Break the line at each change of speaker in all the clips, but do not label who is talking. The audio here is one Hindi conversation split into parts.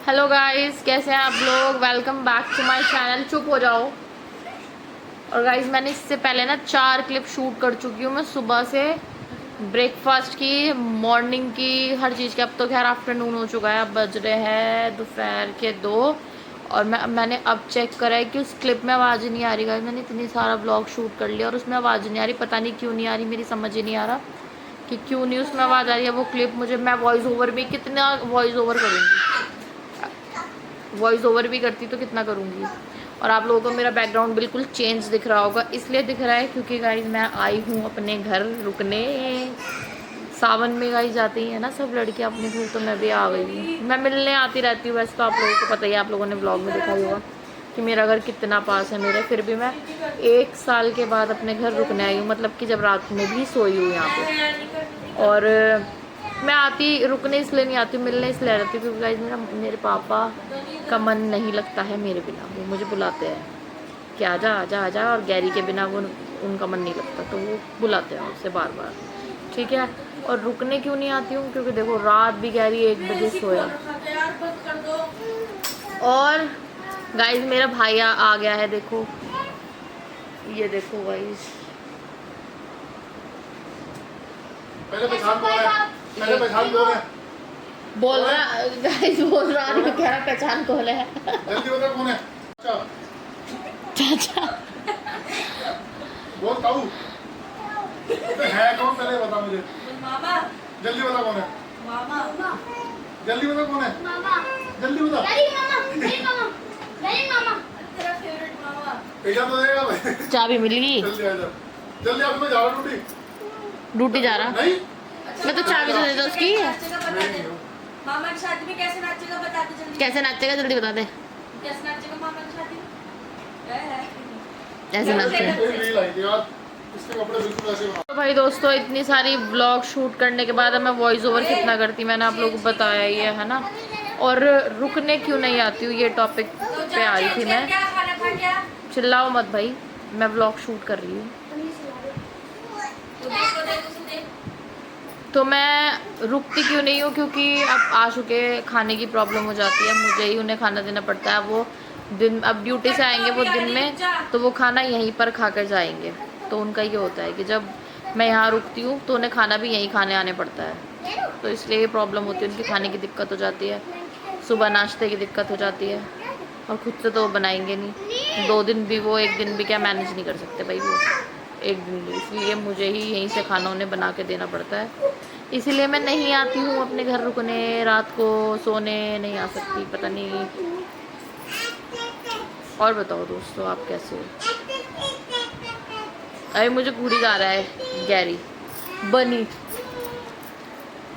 हेलो गाइस, कैसे हैं आप लोग। Welcome back to my channel. चुप हो जाओ। और गाइस, मैंने इससे पहले ना 4 क्लिप शूट कर चुकी हूँ मैं सुबह से, ब्रेकफास्ट की, मॉर्निंग की, हर चीज़ की। अब तो खैर आफ्टरनून हो चुका है, अब बज रहे हैं दोपहर के 2। और मैंने अब चेक करा है कि उस क्लिप में आवाज़ ही नहीं आ रही। गाइस, मैंने इतनी सारा ब्लॉग शूट कर लिया और उसमें आवाज़ नहीं आ रही। पता नहीं क्यों नहीं आ रही, मेरी समझ ही नहीं आ रहा कि क्यों नहीं उसमें आवाज़ आ रही है। वो क्लिप मुझे, मैं वॉइस ओवर भी कितना वॉइस ओवर करूँगी, वॉइस ओवर भी करती तो कितना करूँगी। और आप लोगों को मेरा बैकग्राउंड बिल्कुल चेंज दिख रहा होगा, इसलिए दिख रहा है क्योंकि गाइज मैं आई हूँ अपने घर रुकने। सावन में गाइज जाती है ना सब लड़कियाँ अपने घर, तो मैं भी आ गई हूँ। मैं मिलने आती रहती हूँ वैसे, तो आप लोगों को पता ही है, आप लोगों ने ब्लॉग में देखा ही होगा कि मेरा घर कितना पास है मेरे। फिर भी मैं 1 साल के बाद अपने घर रुकने आई हूँ, मतलब कि जब रात में भी सोई हूँ यहाँ पे। और मैं आती रुकने इसलिए नहीं आती, मिलने इसलिए रहती हूँ क्योंकि गाइज मेरे पापा का मन नहीं लगता है मेरे बिना। वो मुझे बुलाते हैं कि आजा आजा आजा, और गैरी के बिना वो उनका मन नहीं लगता, तो वो बुलाते हैं उससे बार बार, ठीक है। और रुकने क्यों नहीं आती हूँ क्योंकि देखो रात भी गैरी 1 बजे सोया। और गाइज मेरा भाई आ गया है, देखो ये देखो गाइज।
पहले पहचान कौन है?
बोल रहा गाइस, बोल रहा नहीं, कह रहा पहचान कौन है।
जल्दी बता कौन है?
चाचा
बोल ताऊ है कौन, पहले बता मुझे।
मामा।
जल्दी बता कौन है?
मामा।
जल्दी बता कौन है?
मामा।
जल्दी बता।
तेरा फेवरेट मामा।
पैसा तो देगा भाई।
चाबी मिल गई।
जल्दी आ जा, जल्दी आ। मैं जा रहा हूँ
ड्यूटी जा रहा।
नहीं,
मैं तो चाबी तो दे दो उसकी।
मामा की शादी में कैसे नाचेगा बता दे जल्दी।
कैसे नाचेगा जल्दी बता दे।
कैसे नाचेगा मामा की शादी में?
ऐसे नाचेगा।
एक रील आई थी यार, इसके कपड़े बिल्कुल ऐसे बना।
तो भाई दोस्तों, इतनी सारी व्लॉग शूट करने के बाद मैं वॉइस ओवर कितना करती, मैंने आप लोगों को बताया ही है ना। और रुकने क्यों नहीं आती हूँ, ये टॉपिक पे आई थी मैं।
क्या खाना खा क्या?
चिल्लाओ मत भाई, मैं व्लॉग शूट कर रही हूँ। तो मैं रुकती क्यों नहीं हूँ क्योंकि अब आशु के खाने की प्रॉब्लम हो जाती है, मुझे ही उन्हें खाना देना पड़ता है। वो दिन, अब ड्यूटी से आएंगे वो दिन में, तो वो खाना यहीं पर खा कर जाएंगे। तो उनका ये होता है कि जब मैं यहाँ रुकती हूँ तो उन्हें खाना भी यहीं खाने आने पड़ता है, तो इसलिए ये प्रॉब्लम होती है। उनकी खाने की दिक्कत हो जाती है, सुबह नाश्ते की दिक्कत हो जाती है, और खुद से तो वो बनाएंगे नहीं। 2 दिन भी वो, 1 दिन भी क्या मैनेज नहीं कर सकते भाई वो, 1 दिन भी। इसलिए मुझे ही यहीं से खाना उन्हें बना के देना पड़ता है। इसीलिए मैं नहीं आती हूँ अपने घर रुकने, रात को सोने नहीं आ सकती, पता नहीं। और बताओ दोस्तों, आप कैसे हो? अरे मुझे घूरी जा रहा है गैरी बनी।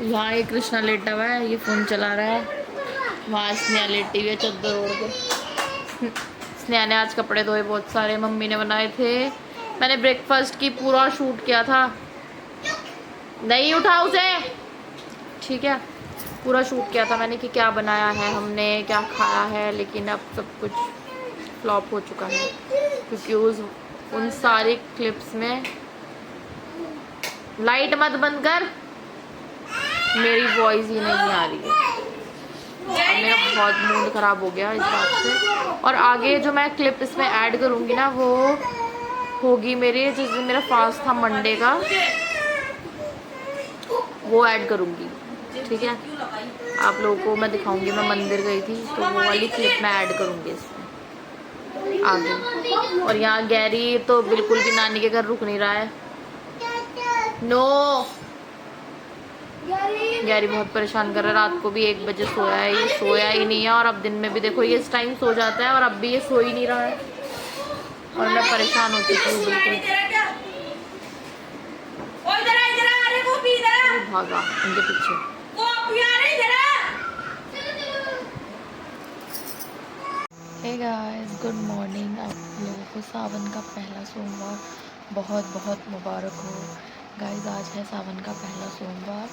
यहाँ ये कृष्णा लेटा हुआ है, ये फ़ोन चला रहा है। वहाँ स्नेहा लेटी हुई है चद्दर ओढ़ के। स्नेहा ने आज कपड़े धोए बहुत सारे, मम्मी ने बनाए थे। मैंने ब्रेकफास्ट की पूरा शूट किया था। नहीं उठा उसे, ठीक है। पूरा शूट किया था मैंने कि क्या बनाया है हमने, क्या खाया है। लेकिन अब सब कुछ फ्लॉप हो चुका है क्योंकि उन सारी क्लिप्स में, लाइट मत बंद कर, मेरी वॉइस ही नहीं आ रही है। और मेरा बहुत मूड ख़राब हो गया इस बात से। और आगे जो मैं क्लिप इसमें ऐड करूँगी ना, वो होगी मेरी, जिस दिन मेरा फास्ट था मंडे का, वो ऐड करूँगी, ठीक है। आप लोगों को मैं दिखाऊंगी, मैं मंदिर गई थी तो वो वाली क्लिप मैं ऐड करूँगी इसमें आगे। और यहाँ गैरी तो बिल्कुल भी नानी के घर रुक नहीं रहा है। नो, गैरी बहुत परेशान कर रहा है। रात को भी 1 बजे सोया है, ये सोया ही नहीं है। और अब दिन में भी देखो ये इस टाइम सो जाता है, और अब भी ये सो ही नहीं रहा है। और मैं परेशान हो चुकी हूँ बिल्कुल। भागा उनके पीछे। Hey guys, good morning. आप लोगों को सावन का पहला सोमवार बहुत बहुत मुबारक हो। गाइस, आज है सावन का पहला सोमवार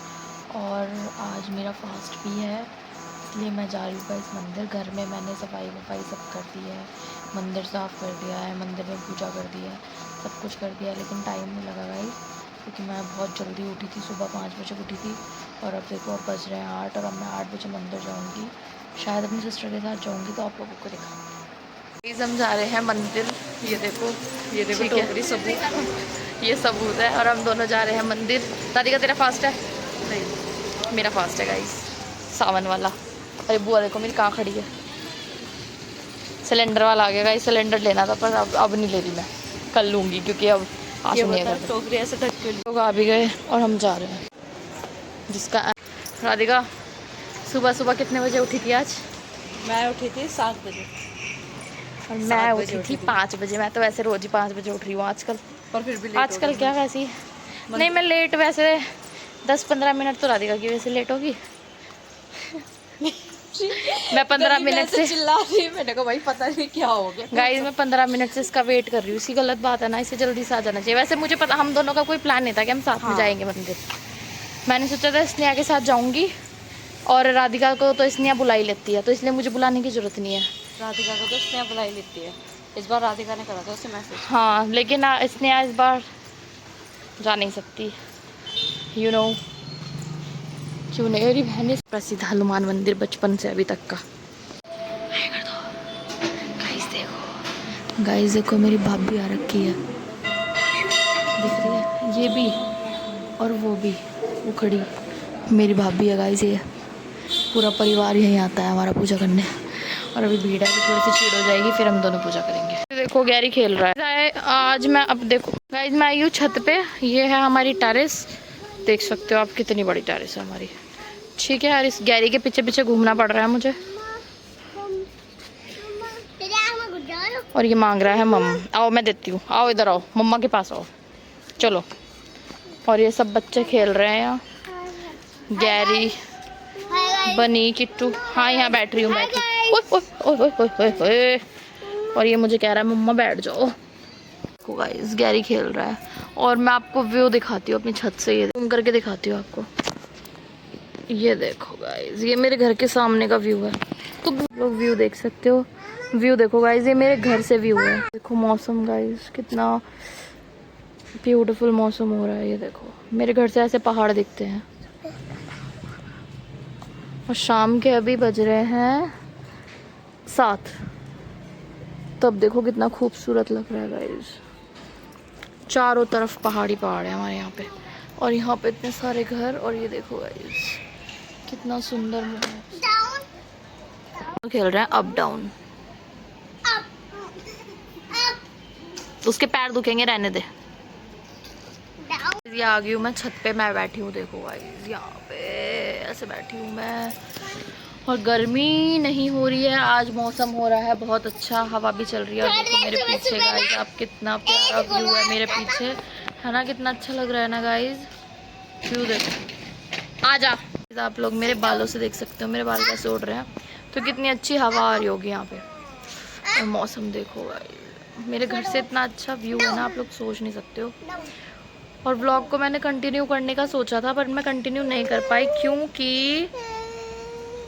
और आज मेरा फास्ट भी है, इसलिए मैं जा रही हूँ गाइस मंदिर। घर में मैंने सफाई वफाई सब कर दी है, मंदिर साफ़ कर दिया है, मंदिर में पूजा कर दी है, सब कुछ कर दिया है। लेकिन टाइम नहीं लगा गाइस क्योंकि मैं बहुत जल्दी उठी थी, सुबह 5 बजे उठी थी। और अब देखो अब बज रहे हैं 8 और अब मैं 8 बजे मंदिर जाऊँगी। शायद अपनी सिस्टर के साथ जाऊंगी तो आप लोगों को दिखाऊंगी। हम जा रहे हैं मंदिर। ये देखो ठीक है।
टोकरी सबूत।
ये सबूत है। और हम दोनों जा रहे हैं मंदिर। दादी का तेरा फास्ट है?
नहीं,
मेरा फास्ट है गाइस, सावन वाला। अरे बुआ देखो मेरी कहाँ खड़ी है। सिलेंडर वाला आ गया गाइस, सिलेंडर लेना था पर अब नहीं ले रही मैं, कल लूँगी क्योंकि अब आंसू नहीं है।
टोकरी ऐसे ढक के
लोग आ भी गए और हम जा रहे हैं। जिसका राधिका सुबह सुबह कितने बजे उठी थी आज?
मैं उठी थी 7 बजे।
और मैं
7
उठी
बजे
थी
उठी थी।
5 बजे। मैं तो वैसे रोज ही 5 बजे उठ रही हूँ आजकल।
पर फिर भी लेट
आजकल
हो गई
क्या वैसी नहीं, मैं लेट वैसे 10-15 मिनट तो राधिका की वजह से लेट होगी। मैं 15 मिनट से
चिल्ला रही है, मैंने कहा भाई पता नहीं क्या हो गया।
गाइस मैं 15 मिनट से इसका वेट कर रही हूँ। इसी गलत बात है ना, इसे जल्दी से आ जाना चाहिए। वैसे मुझे पता, हम दोनों का कोई प्लान नहीं था कि हम साथ में जाएंगे मंदिर। मैंने सोचा था स्नेहा के साथ जाऊंगी और राधिका को तो स्नेहा बुला ही लेती है, तो इसलिए मुझे बुलाने की जरूरत नहीं है।
राधिका को तो स्नेहा बुलाई लेती है। इस बार राधिका ने करा था उससे मैसेज।
हाँ लेकिन स्नेहा इस बार जा नहीं सकती, यू नो क्यों नहीं। मेरी बहन प्रसिद्ध हनुमान मंदिर बचपन से अभी तक का। गाइस देखो मेरी भाभी आ रखी है, दिख रही है? ये भी और वो भी, वो खड़ी मेरी भाभी है गाइस। ये पूरा परिवार यहीं आता है हमारा पूजा करने। और अभी भीड़ है, थोड़ी सी चीड़ हो जाएगी फिर हम दोनों पूजा करेंगे। देखो गैरी खेल रहा है आज। मैं अब देखो गाइस मैं आई हूँ छत पे। ये है हमारी टेरेस, देख सकते हो आप कितनी बड़ी टेरेस है हमारी। ठीक है यार, इस गैरी के पीछे पीछे घूमना पड़ रहा है मुझे। और ये मांग रहा है मम्मा। आओ मैं देती हूँ, आओ इधर आओ, मम्मा के पास आओ, चलो। और ये सब बच्चे खेल रहे हैं यहाँ। गैरी, बनी, किट्टू। हाँ यहाँ बैठ रही हूँ, बैठ रही हूँ। और ये मुझे कह रहा है मम्मा बैठ जाओ। गाइस गैरी खेल रहा है और मैं आपको व्यू दिखाती हूँ अपनी छत से। ये घूम करके दिखाती हूँ आपको। ये देखो गाइस, ये मेरे घर के सामने का व्यू है, तो लोग व्यू देख सकते हो। व्यू देखो गाइस, ये मेरे घर से व्यू है। देखो मौसम गाइस, कितना ब्यूटीफुल मौसम हो रहा है। ये देखो मेरे घर से ऐसे पहाड़ दिखते हैं। और शाम के अभी बज रहे हैं 7। तब देखो कितना खूबसूरत लग रहा है गाइस। चारों तरफ पहाड़ी पहाड़ है हमारे यहाँ पे, और यहाँ पे इतने सारे घर। और ये देखो गाइस कितना सुंदर खेल रहे हैं अप डाउन। उसके पैर दुखेंगे, रहने दे। ये आ गई हूँ मैं छत पे, मैं बैठी हूँ। देखो गाइस यहाँ पे ऐसे बैठी हूँ मैं, और गर्मी नहीं हो रही है आज। मौसम हो रहा है बहुत अच्छा, हवा भी चल रही है। और देखो मेरे पीछे गाइस, आप कितना प्यारा व्यू है मेरे पीछे, है ना? कितना अच्छा लग रहा है ना गाइस व्यू। देखो आ जा। आप लोग मेरे बालों से देख सकते हो मेरे बाल कैसे उड़ रहे हैं, तो कितनी अच्छी हवा आ रही होगी यहाँ पे। और मौसम देखो गाइस, मेरे घर से इतना अच्छा व्यू है ना, आप लोग सोच नहीं सकते हो। और व्लॉग को मैंने कंटिन्यू करने का सोचा था, बट मैं कंटिन्यू नहीं कर पाई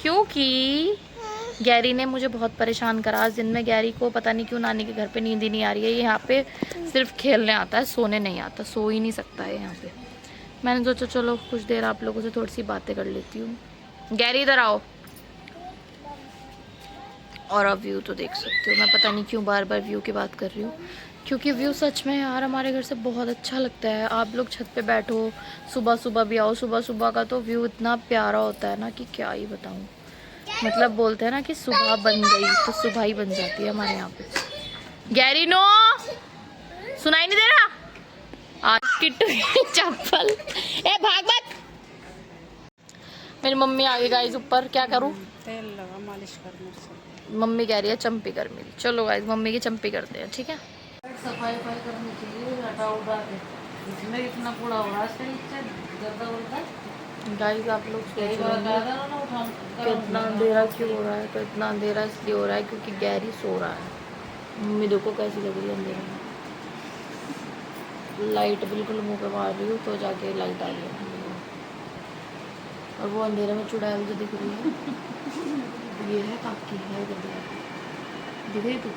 क्योंकि गैरी ने मुझे बहुत परेशान करा। आज दिन में गैरी को पता नहीं क्यों नानी के घर पे नींद ही नहीं आ रही है। ये यहाँ पे सिर्फ खेलने आता है, सोने नहीं आता, सो ही नहीं सकता है यहाँ पे। मैंने सोचा चलो कुछ देर आप लोगों से थोड़ी सी बातें कर लेती हूँ। गैरी इधर आओ। और अब व्यू तो देख सकते हो, मैं पता नहीं क्यों बार बार व्यू की बात कर रही हूँ, क्योंकि व्यू सच में यार हमारे घर से बहुत अच्छा लगता है। आप लोग छत पे बैठो, सुबह सुबह भी आओ, सुबह सुबह का तो व्यू इतना प्यारा होता है ना कि क्या ही बताऊँ। मतलब बोलते हैं ना कि सुबह बन गई तो सुबह ही बन जाती है हमारे यहाँ पे। गैरी नो, सुनाई नहीं दे रहा? आज किट्टू की चप्पल, ए भाग मत। मेरी मम्मी आ गई गाइस ऊपर, क्या करूँ?
तेल लगा मालिश करने से।
मम्मी कह रही है चंपी कर मेरी। चलो गाइस मम्मी की चंपी करते हैं, ठीक है?
सफाई करनी चाहिए, हटा उठा के। इसमें इतना कूड़ा हो रहा है नीचे, गर्दा उड़ता।
गाइस आप लोग सोच रहे हैं कितना अंधेरा क्यों हो रहा है, तो इतना अंधेरा इसलिए हो रहा है क्योंकि गैरी सो रहा है। मम्मी देखो कैसी लग रही है अंधेरे में। लाइट बिल्कुल मुँह पे मार रही हूँ तो जाके लाइट आ रही है, और वो अंधेरे में चुड़ैल जो दिख रही है ये है आपकी है दिख रही तो।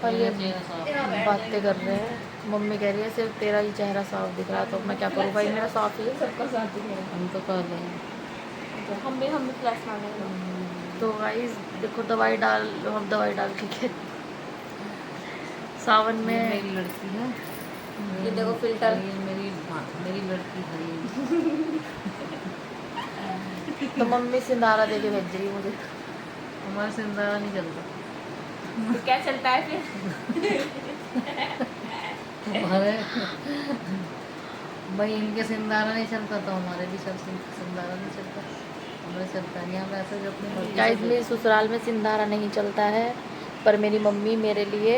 और ये बातें कर रहे हैं, मम्मी कह रही है सिर्फ तेरा ही चेहरा साफ दिख रहा है, तो मैं क्या करूँ भाई, मेरा साफ ही है, सबका साफ दिख रहा है।
हम तो कर रहे हैं।
मम्मी हम भी फ्लैश मांगेंगे।
तो गाइस देखो दवाई डाल के सावन
ये
में
मेरी लड़की है।
ये देखो फिल्टर।
ये मेरी लड़की है ये।
तो मम्मी सिंधारा दे के भेज रही है मुझे।
हमारे सिंधारा नहीं चलता।
तो क्या चलता है फिर?
हमारे भाई इनके सिंधारा नहीं चलता तो हमारे भी सब सिंधारा नहीं चलता। हमारे चलता नहीं, हम ऐसे जो अपनी मर्जी से
गाइस मेरे ससुराल में सिंधारा नहीं चलता है, पर मेरी मम्मी मेरे लिए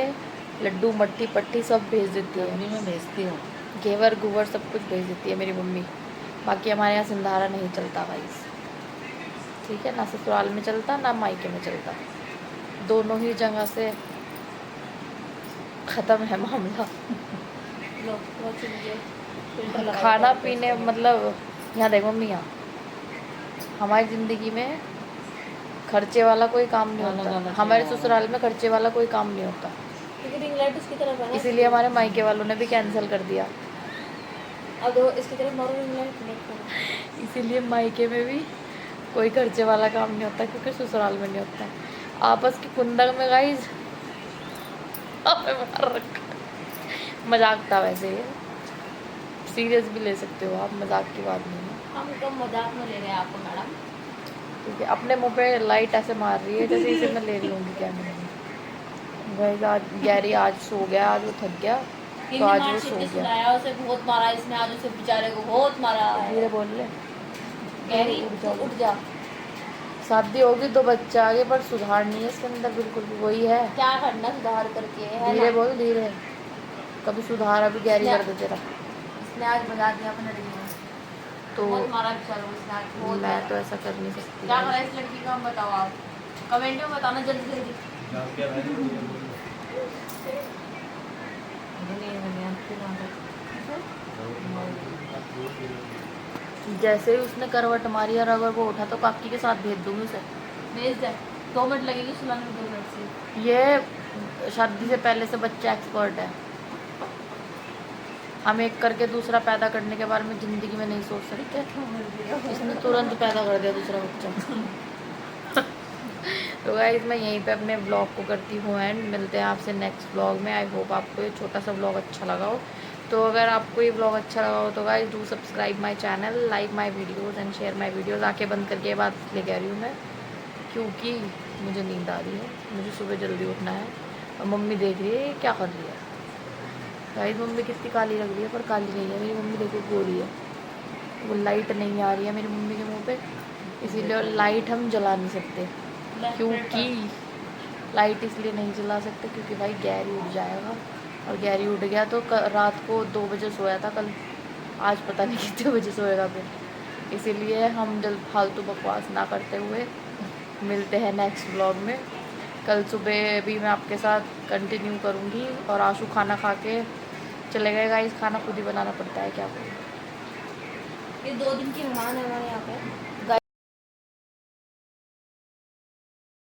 लड्डू मट्ठी पट्टी सब भेज देती है।
मम्मी मैं भेजती हूँ।
घेवर गुवर सब कुछ भेज देती है मेरी मम्मी। बाकी हमारे यहाँ सिंधारा नहीं चलता गाइस, ठीक है ना। ससुराल में चलता ना मायके में चलता, दोनों ही जगह से ख़त्म है मामला।
लो बहुत लीजिए फिल्टर लगा
खाना
दो।
पीने मतलब यहाँ देखो मम्मी, यहाँ हमारी ज़िंदगी में खर्चे वाला कोई काम नहीं
अलग
होता।
अलग
हमारे
चीज़ें
ससुराल में खर्चे वाला कोई काम नहीं होता,
क्योंकि रिंग लाइट उसकी तरफ है ना,
इसीलिए हमारे मायके वालों ने भी कैंसिल कर दिया।
अब देखो इसकी तरफ मारो रिंग लाइट कनेक्ट करो।
इसीलिए मायके में भी कोई खर्चे वाला काम नहीं होता, क्योंकि ससुराल में नहीं होता। आपस की कुंदक में गाइस हमें मार रखा। मजाक था वैसे, ये सीरियस भी ले सकते हो आप, मजाक की बात नहीं है।
हम तो मजाक में ले रहे हैं आपको मैडम।
ठीक है, अपने मुंह पे लाइट ऐसे मार रही है जैसे इसे मैं ले रही हूँगी कैमरे में। गाइस आज गैरी आज सो गया, आज वो थक गया तो आज वो सो गया।
सुनाया उसे बहुत मारा इसने आज, उसे बेचारे को बहुत मारा
धीरे
है।
बोल ले,
गैरी
उठ
तू
जा।
उठ जा।
शादी होगी तो बच्चा आगे, पर सुधार नहीं है इसके अंदर बिल्कुल भी, वही है।
क्या करना सुधार करके है
धीरे
ना?
बोल धीरे, कभी सुधार अभी गैरी कर दे तेरा।
इसने आज बजा दिया अपने रिंग में।
तो
बहुत मारा बेचारे को इसने आज बहुत
मैं
मारा।
तो ऐसा कर नहीं सकती।
क्या करा इस लड़की का हम बताओ आप कमेंट में बताना जल्दी जल्दी।
जैसे ही उसने करवट मारी और अगर वो उठा तो काकी के साथ भेज दूंगी उसे।
भेज दे, 2 मिनट लगेगी सुलाने में, 2 मिनट से।
ये शादी से पहले से बच्चा एक्सपर्ट है। हम एक करके दूसरा पैदा करने के बारे में ज़िंदगी में नहीं सोच सकते, इसने तुरंत पैदा कर दिया दूसरा बच्चा। तो गाइस मैं यहीं पे अपने ब्लॉग को करती हूँ एंड मिलते हैं आपसे नेक्स्ट ब्लॉग में। आई होप आपको ये छोटा सा ब्लॉग अच्छा लगा हो। तो अगर आपको ये ब्लॉग अच्छा लगा हो तो guys do subscribe my channel, like my videos and share my videos. आंखें बंद करके ये बात ले कह रही हूँ मैं, क्योंकि मुझे नींद आ रही है, मुझे सुबह जल्दी उठना है और मम्मी देख रही है क्या कर रही है। गाइस मम्मी कितनी काली लग रही है, पर काली नहीं है मेरी मम्मी, देखो गोरी है। वो लाइट नहीं आ रही है मेरी मम्मी के मुँह पे, इसीलिए लाइट हम जला नहीं सकते। क्योंकि लाइट इसलिए नहीं जला सकते क्योंकि भाई गैरी उठ जाएगा, और गैरी उठ गया तो रात को 2 बजे सोया था कल, आज पता नहीं कितने बजे सोएगा फिर। इसीलिए हम जल्द फालतू बकवास ना करते हुए मिलते हैं नेक्स्ट ब्लॉग में। कल सुबह भी मैं आपके साथ कंटिन्यू करूँगी। और आशु खाना खा के चले गए गाइस, खाना खुद ही बनाना पड़ता है क्या करूँ।
ये 2 दिन की मेहमान है हमारे यहाँ पे।